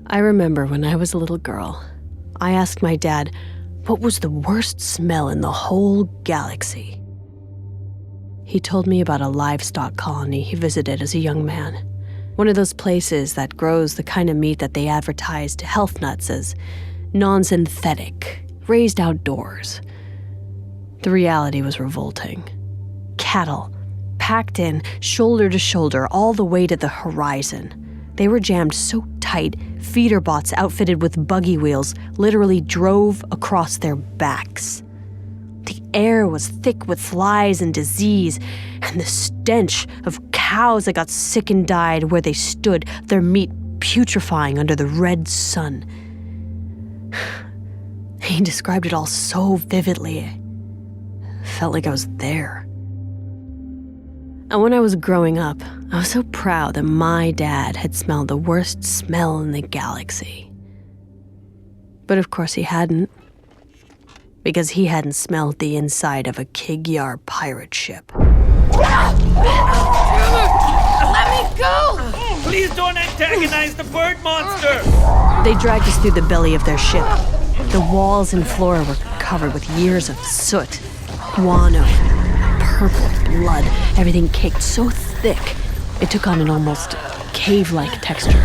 I remember when I was a little girl, I asked my dad what was the worst smell in the whole galaxy. He told me about a livestock colony he visited as a young man. One of those places that grows the kind of meat that they advertise to health nuts as non-synthetic, raised outdoors. The reality was revolting. Cattle, packed in, shoulder to shoulder, all the way to the horizon. They were jammed so tight, feeder bots outfitted with buggy wheels literally drove across their backs. The air was thick with flies and disease, and the stench of cows that got sick and died where they stood, their meat putrefying under the red sun. He described it all so vividly. It felt like I was there. And when I was growing up, I was so proud that my dad had smelled the worst smell in the galaxy. But of course he hadn't. Because he hadn't smelled the inside of a Kig-Yar pirate ship. Let me go! Please don't antagonize the bird monster! They dragged us through the belly of their ship. The walls and floor were covered with years of soot, guano, purple blood. Everything caked so thick, it took on an almost cave-like texture.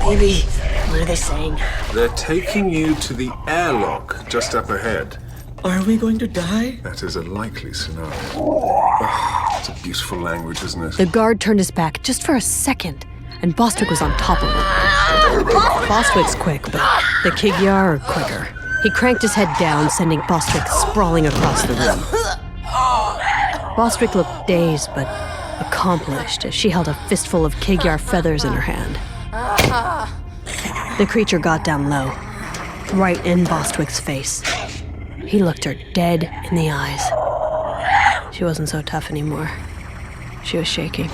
Baby, what are they saying? They're taking you to the airlock just up ahead. Are we going to die? That is a likely scenario. Oh, it's a beautiful language, isn't it? The guard turned his back just for a second, and Bostwick was on top of him. Bostwick's quick, but the Kig-Yar are quicker. He cranked his head down, sending Bostwick sprawling across the room. Bostwick looked dazed, but accomplished as she held a fistful of Kig-Yar feathers in her hand. The creature got down low, right in Bostwick's face. He looked her dead in the eyes. She wasn't so tough anymore. She was shaking,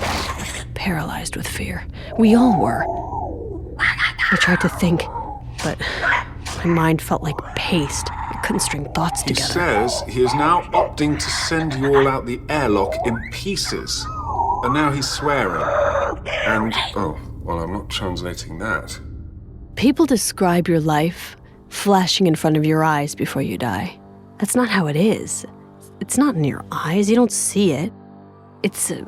paralyzed with fear. We all were. I tried to think, but my mind felt like paste. I couldn't string thoughts together. He says he is now opting to send you all out the airlock in pieces. And now he's swearing. And, oh, well, I'm not translating that. People describe your life flashing in front of your eyes before you die. That's not how it is. It's not in your eyes. You don't see it. It's a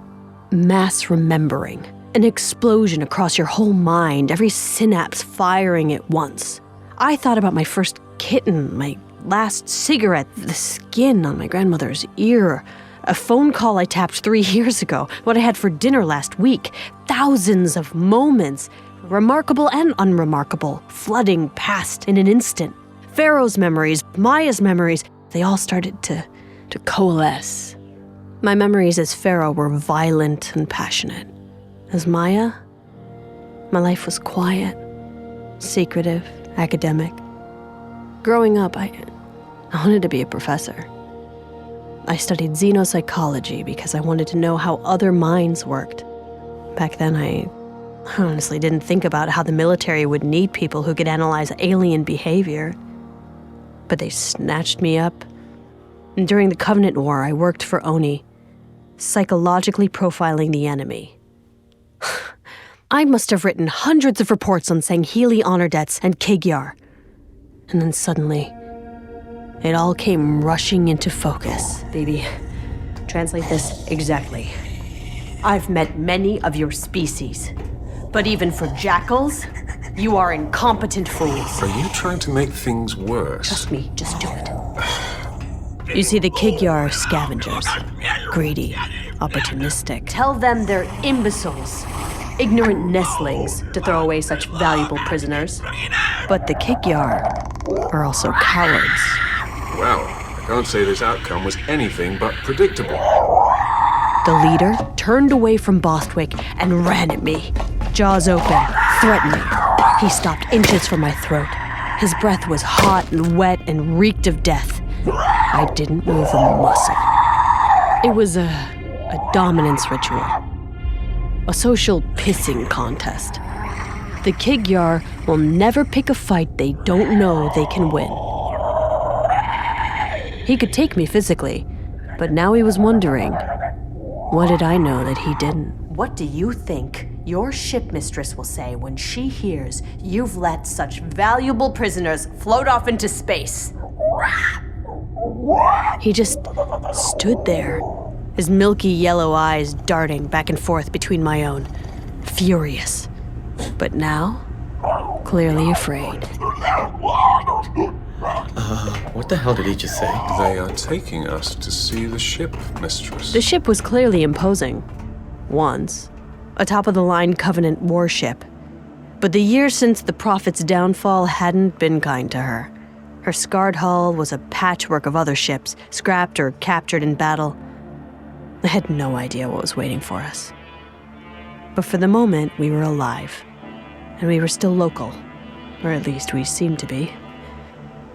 mass remembering, an explosion across your whole mind, every synapse firing at once. I thought about my first kitten, my last cigarette, the skin on my grandmother's ear, a phone call I tapped 3 years ago, what I had for dinner last week, thousands of moments, remarkable and unremarkable, flooding past in an instant. Pharaoh's memories, Maya's memories, they all started to coalesce. My memories as Pharaoh were violent and passionate. As Maya, my life was quiet, secretive, academic. Growing up, I wanted to be a professor. I studied xenopsychology because I wanted to know how other minds worked. Back then, I honestly didn't think about how the military would need people who could analyze alien behavior. But they snatched me up. And during the Covenant War, I worked for Oni, psychologically profiling the enemy. I must have written hundreds of reports on Sangheili honor debts and Kig-Yar. And then suddenly, it all came rushing into focus. Baby, translate this exactly. I've met many of your species, but even for jackals, you are incompetent fools. Are you trying to make things worse? Trust me, just do it. You see, the Kig-Yar are scavengers. Greedy, opportunistic. Tell them they're imbeciles, ignorant nestlings to throw away such valuable prisoners. But the Kig-Yar are also cowards. Well, I can't say this outcome was anything but predictable. The leader turned away from Bostwick and ran at me, jaws open, threatening. He stopped inches from my throat. His breath was hot and wet and reeked of death. I didn't move a muscle. It was a dominance ritual, a social pissing contest. The Kig-Yar will never pick a fight they don't know they can win. He could take me physically, but now he was wondering, what did I know that he didn't? What do you think your ship mistress will say when she hears you've let such valuable prisoners float off into space? He just stood there, his milky yellow eyes darting back and forth between my own, furious. But now, clearly afraid. What the hell did he just say? They are taking us to see the ship, mistress. The ship was clearly imposing. Once, a top-of-the-line Covenant warship. But the years since the Prophet's downfall hadn't been kind to her. Her scarred hull was a patchwork of other ships, scrapped or captured in battle. I had no idea what was waiting for us. But for the moment, we were alive. And we were still local. Or at least we seemed to be.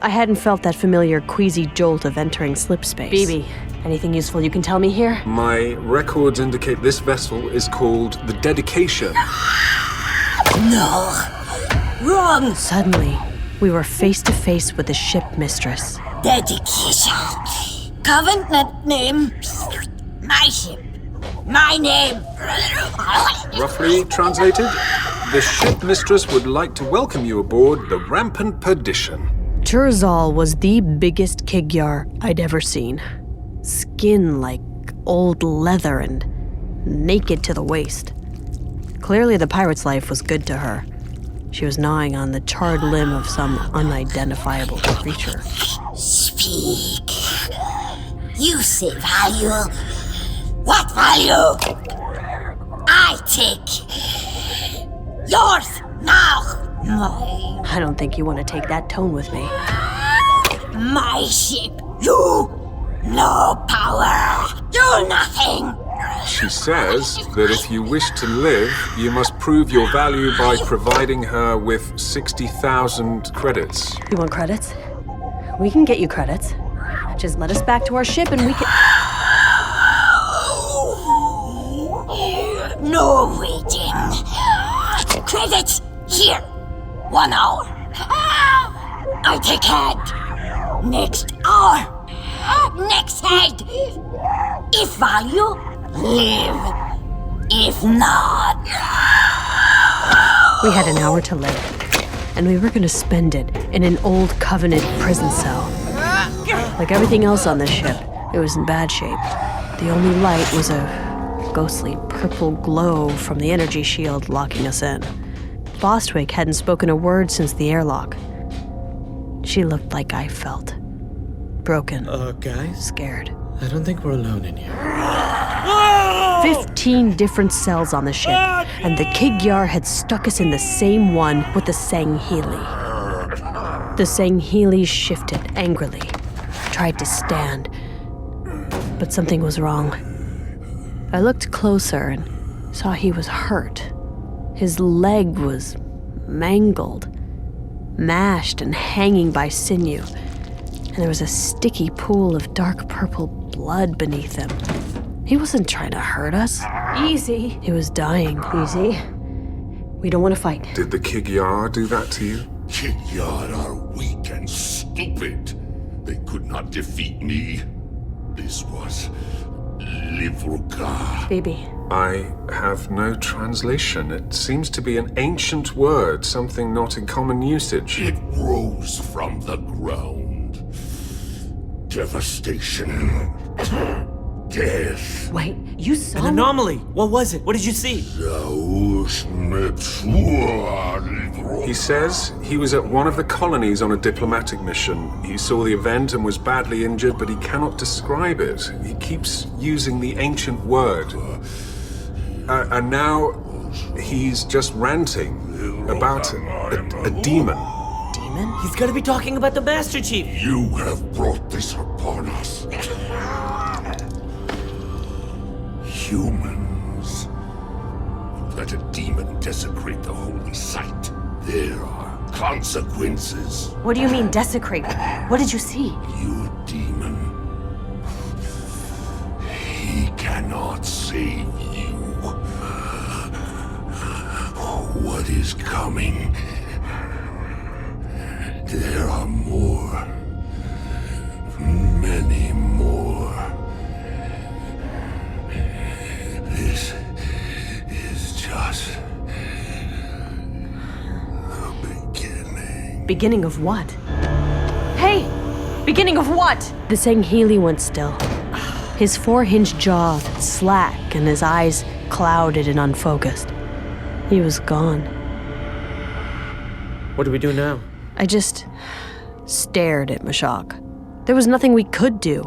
I hadn't felt that familiar queasy jolt of entering slip space. Bibi, anything useful you can tell me here? My records indicate this vessel is called the Dedication. No. Wrong. Suddenly, we were face to face with the ship mistress. Dedication. Covenant name. My ship. My name. Roughly translated, the ship mistress would like to welcome you aboard the Rampant Perdition. Churzal was the biggest Kig-Yar I'd ever seen. Skin like old leather and naked to the waist. Clearly the pirate's life was good to her. She was gnawing on the charred limb of some unidentifiable creature. Speak. You say value. What value? I take yours now. I don't think you want to take that tone with me. My ship. You. No power. Do nothing. She says that if you wish to live, you must prove your value by providing her with 60,000 credits. You want credits? We can get you credits. Just let us back to our ship and we can... No waiting. Credits here. 1 hour. I take head. Next hour. Next head. If value, live. If not. We had an hour to live, and we were gonna spend it in an old Covenant prison cell. Like everything else on this ship, it was in bad shape. The only light was a ghostly purple glow from the energy shield locking us in. Bostwick hadn't spoken a word since the airlock. She looked like I felt. Broken. Guys? Scared. I don't think we're alone in here. 15 different cells on the ship, and the Kig-Yar had stuck us in the same one with the Sangheili. The Sangheili shifted angrily, tried to stand, but something was wrong. I looked closer and saw he was hurt. His leg was mangled, mashed and hanging by sinew, and there was a sticky pool of dark purple blood beneath him. He wasn't trying to hurt us. Easy. He was dying. Easy. We don't want to fight. Did the Kig-Yar do that to you? Kig-Yar are weak and stupid. They could not defeat me. This was Livruka. Baby. I have no translation. It seems to be an ancient word, something not in common usage. It rose from the ground. Devastation. Death. Wait, you saw An anomaly. What was it? What did you see? He says he was at one of the colonies on a diplomatic mission. He saw the event and was badly injured, but he cannot describe it. He keeps using the ancient word. And now he's just ranting about a demon. demon? He's gotta be talking about the Master Chief. You have brought this upon us. Humans. Let a demon desecrate the holy site. There are consequences. What do you mean, desecrate? What did you see? You demon. He cannot save you. What is coming? There are more. Many more. This is just Beginning of what? Hey! Beginning of what? The Sangheili went still. His four-hinged jaw slack and his eyes clouded and unfocused. He was gone. What do we do now? I just stared at Mashak. There was nothing we could do.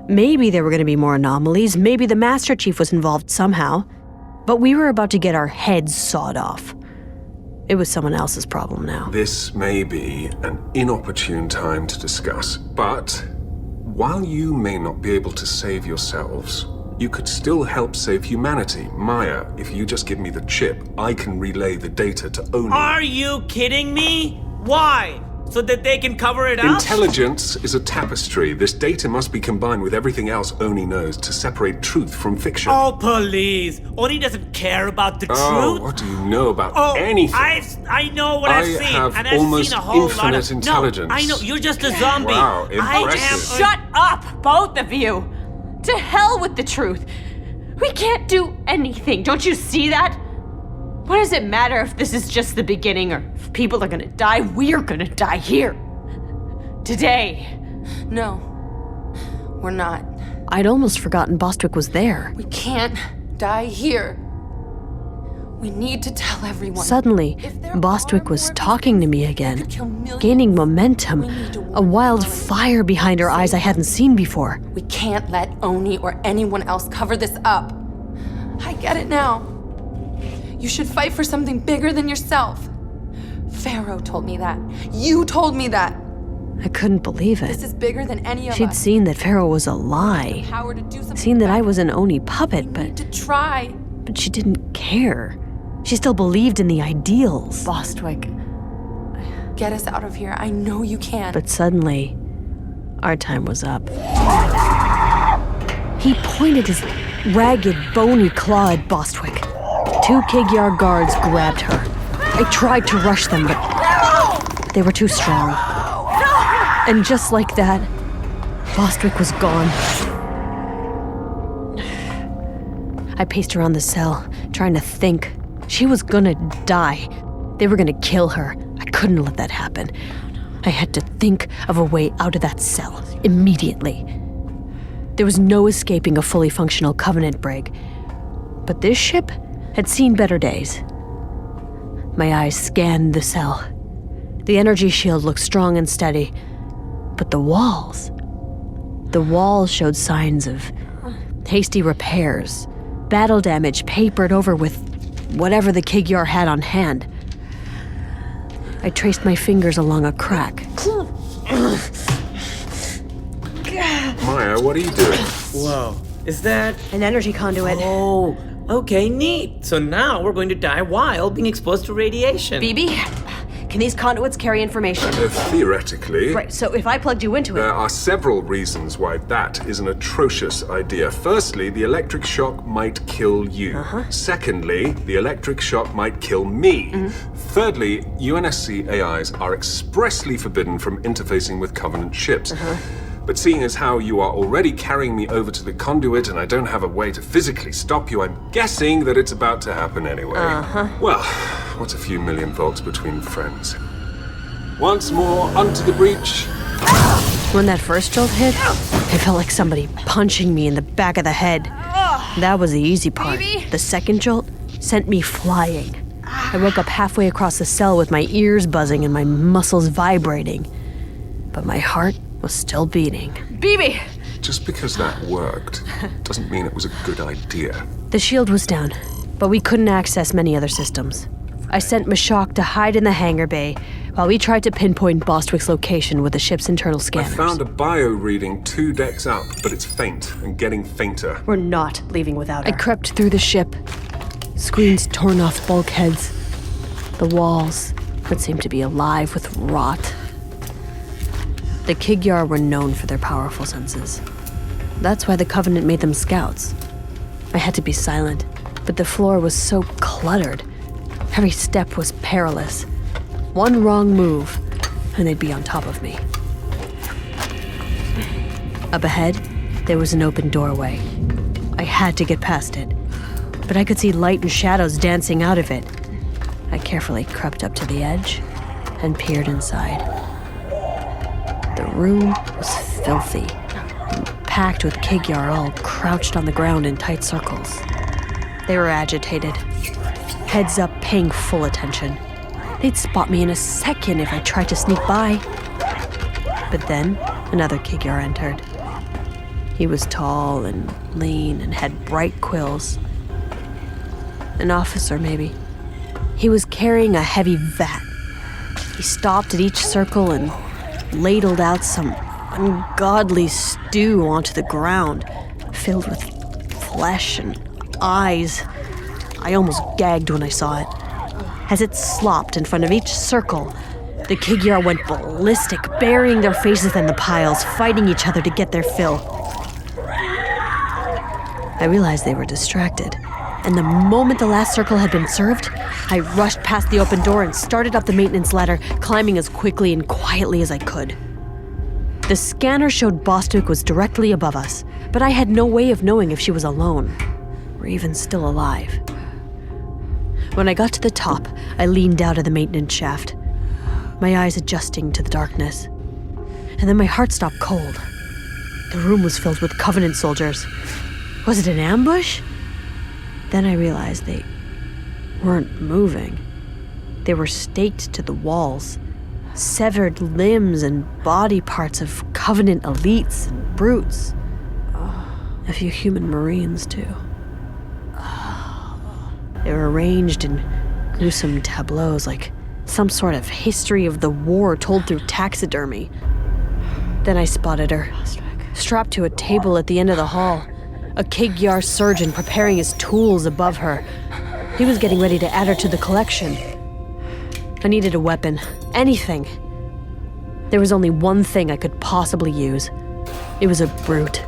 Maybe there were going to be more anomalies, maybe the Master Chief was involved somehow, but we were about to get our heads sawed off. It was someone else's problem now. This may be an inopportune time to discuss, but while you may not be able to save yourselves, you could still help save humanity. Maya, if you just give me the chip, I can relay the data to Oni. Are you kidding me? Why? So that they can cover it up? Intelligence is a tapestry. This data must be combined with everything else Oni knows to separate truth from fiction. Oh, please. Oni doesn't care about the truth. What do you know about anything? I know what I've seen. have and I've almost seen a whole lot infinite of... intelligence. No, I know. You're just a zombie. Wow, I am... impressive. Shut up, both of you! To hell with the truth! We can't do anything, don't you see that? What does it matter if this is just the beginning or if people are gonna die? We're gonna die here. Today. No, we're not. I'd almost forgotten Bostwick was there. We can't die here. We need to tell everyone. Suddenly, If there Bostwick are was more talking to me beings, again, it could kill millions. gaining momentum, We need to a warn wild Oni. fire behind her eyes I hadn't seen before. We can't let Oni or anyone else cover this up. I get it now. You should fight for something bigger than yourself. Pharaoh told me that. You told me that. I couldn't believe it. This is bigger than any of She'd us. seen that Pharaoh was a lie, Power to do something seen that I better. was an Oni puppet, We but need to try. she didn't care. She still believed in the ideals. Bostwick, get us out of here. I know you can. But suddenly, our time was up. He pointed his ragged, bony claw at Bostwick. Two Kig-Yar guards grabbed her. I tried to rush them, but they were too strong. And just like that, Bostwick was gone. I paced around the cell, trying to think. She was gonna die. They were gonna kill her. I couldn't let that happen. I had to think of a way out of that cell, immediately. There was no escaping a fully functional Covenant brig. But this ship had seen better days. My eyes scanned the cell. The energy shield looked strong and steady. But the walls showed signs of hasty repairs, battle damage papered over with whatever the Kig-Yar had on hand. I traced my fingers along a crack. Maya, what are you doing? Whoa. Is that... An energy conduit. Oh, okay, neat. So now we're going to die while being exposed to radiation. BB, can these conduits carry information? Theoretically. Right, so if I plugged you into it... There are several reasons why that is an atrocious idea. Firstly, the electric shock might kill you. Secondly, the electric shock might kill me. Thirdly, UNSC AIs are expressly forbidden from interfacing with Covenant ships. But seeing as how you are already carrying me over to the conduit and I don't have a way to physically stop you, I'm guessing that it's about to happen anyway. Well, what's a few million volts between friends? Once more, onto the breach. When that first jolt hit, it felt like somebody punching me in the back of the head. That was the easy part. The second jolt sent me flying. I woke up halfway across the cell with my ears buzzing and my muscles vibrating. But my heart was still beating. BB! Just because that worked doesn't mean it was a good idea. The shield was down, but we couldn't access many other systems. I sent Mashak to hide in the hangar bay while we tried to pinpoint Bostwick's location with the ship's internal I scanners. found a bio reading 2 decks up, but it's faint and getting fainter. We're not leaving without her. I crept through the ship, screens torn off bulkheads, the walls that seemed to be alive with rot. The Kig-Yar were known for their powerful senses. That's why the Covenant made them scouts. I had to be silent, but the floor was so cluttered. Every step was perilous. One wrong move, and they'd be on top of me. Up ahead, there was an open doorway. I had to get past it, but I could see light and shadows dancing out of it. I carefully crept up to the edge and peered inside. The room was filthy, packed with Kig-Yar all crouched on the ground in tight circles. They were agitated, heads up, paying full attention. They'd spot me in a second if I tried to sneak by. But then, another Kig-Yar entered. He was tall and lean and had bright quills. An officer, maybe. He was carrying a heavy vat. He stopped at each circle and ladled out some ungodly stew onto the ground, filled with flesh and eyes. I almost gagged when I saw it. As it slopped in front of each circle, the Kig-Yar went ballistic, burying their faces in the piles, fighting each other to get their fill. I realized they were distracted, and the moment the last circle had been served, I rushed past the open door and started up the maintenance ladder, climbing as quickly and quietly as I could. The scanner showed Bostwick was directly above us, but I had no way of knowing if she was alone, or even still alive. When I got to the top, I leaned out of the maintenance shaft, my eyes adjusting to the darkness. And then my heart stopped cold. The room was filled with Covenant soldiers. Was it an ambush? Then I realized they weren't moving. They were staked to the walls, severed limbs and body parts of Covenant elites and brutes. A few human Marines, too. They were arranged in gruesome tableaus, like some sort of history of the war told through taxidermy. Then I spotted her, strapped to a table at the end of the hall, a Kig-Yar surgeon preparing his tools above her. He was getting ready to add her to the collection. I needed a weapon, anything. There was only one thing I could possibly use. It was a brute,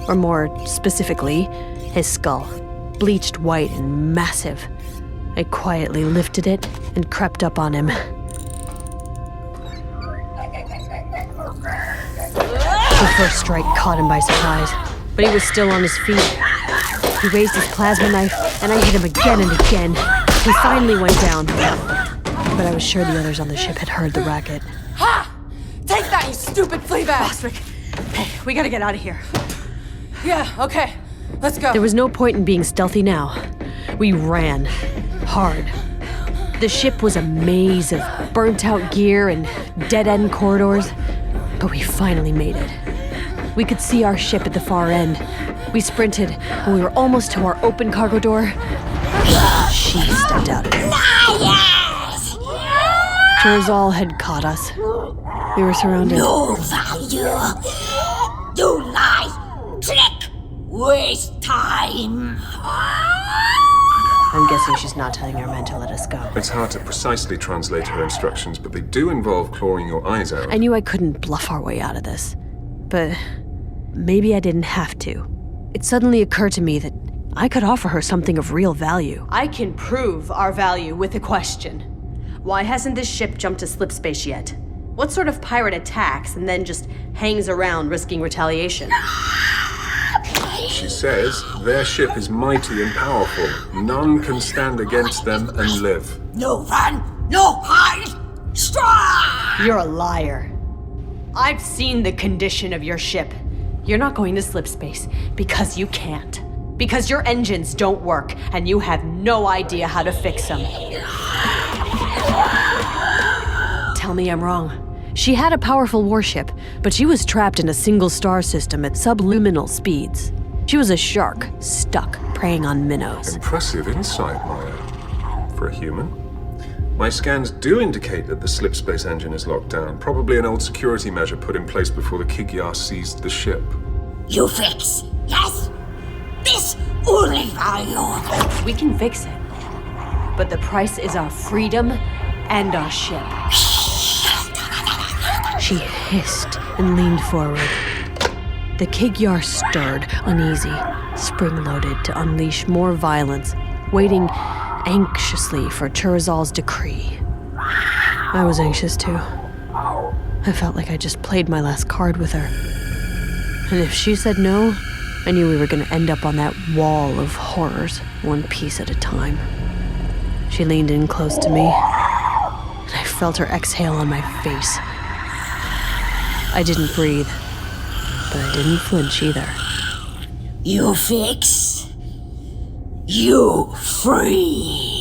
or more specifically, his skull, bleached white and massive. I quietly lifted it and crept up on him. The first strike caught him by surprise, but he was still on his feet. He raised his plasma knife, and I hit him again and again. He finally went down, but I was sure the others on the ship had heard the racket. Ha! Take that, you stupid flea bag! Bostwick, hey, we gotta get out of here. Yeah, okay. Let's go. There was no point in being stealthy now. We ran, hard. The ship was a maze of burnt-out gear and dead-end corridors, but we finally made it. We could see our ship at the far end. We sprinted, and we were almost to our open cargo door. She stepped out of it. Liars! Cherzal had caught us. We were surrounded. No value. You lie. Trick. Waste time. I'm guessing she's not telling her men to let us go. It's hard to precisely translate her instructions, but they do involve clawing your eyes out. I knew I couldn't bluff our way out of this, but maybe I didn't have to. It suddenly occurred to me that I could offer her something of real value. I can prove our value with a question. Why hasn't this ship jumped to slipspace yet? What sort of pirate attacks and then just hangs around risking retaliation? She says their ship is mighty and powerful. None can stand against them and live. No run. No hide. Strike. You're a liar. I've seen the condition of your ship. You're not going to slipspace because you can't. Because your engines don't work and you have no idea how to fix them. Tell me I'm wrong. She had a powerful warship, but she was trapped in a single star system at subluminal speeds. She was a shark, stuck, preying on minnows. Impressive insight, Maya. For a human. My scans do indicate that the slipspace engine is locked down. Probably an old security measure put in place before the Kig-Yar seized the ship. You fix. Yes. This only value. We can fix it. But the price is our freedom and our ship. She hissed and leaned forward. The Kig-Yar stirred, uneasy, spring-loaded to unleash more violence, waiting anxiously for Cherzal's decree. I was anxious too. I felt like I just played my last card with her. And if she said no, I knew we were going to end up on that wall of horrors, one piece at a time. She leaned in close to me, and I felt her exhale on my face. I didn't breathe, but I didn't flinch either. You fix. You free.